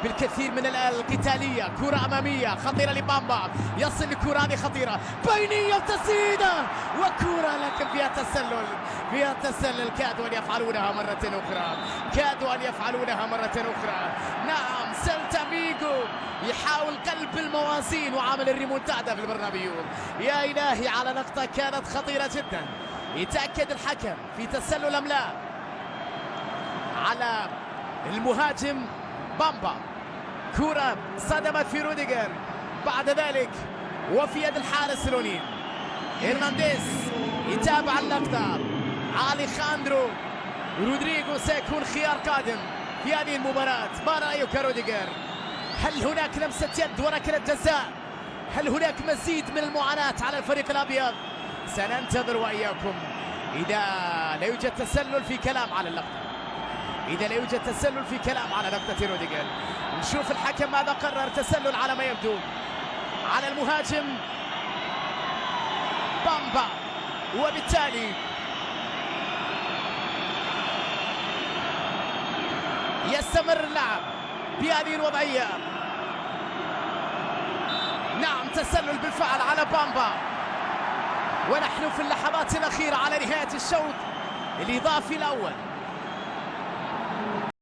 بالكثير من القتالية. كرة أمامية خطيرة لبامبا، يصل لكرة هذه خطيرة بينية وتسديدة وكرة، لكن فيها تسلل، فيها تسلل. كادوا أن يفعلونها مرة أخرى، كادوا أن يفعلونها مرة أخرى. نعم، سيلتا فيغو يحاول قلب الموازين وعامل الريمونتادا في البرنابيو. يا إلهي على لقطة كانت خطيرة جدا. يتأكد الحكم في تسلل أم لا على المهاجم بامبا. كرة صدمت في روديجر، بعد ذلك وفي يد الحارس لونين. هرنانديز يتابع اللقطة. أليخاندرو رودريغو سيكون خيار قادم في هذه المباراة. ما رأيك يا روديجر؟ هل هناك لمسة يد وركلة جزاء؟ هل هناك مزيد من المعاناة على الفريق الأبيض؟ سننتظر وإياكم. إذا لا يوجد تسلل في كلام على اللقطة، إذا لا يوجد تسلل في كلام على لقطة روديجر. نشوف الحكم ماذا قرر. تسلل على ما يبدو على المهاجم بامبا، وبالتالي يستمر اللعب بهذه الوضعية. نعم، تسلل بالفعل على بامبا، ونحن في اللحظات الأخيرة على نهاية الشوط الإضافي الأول.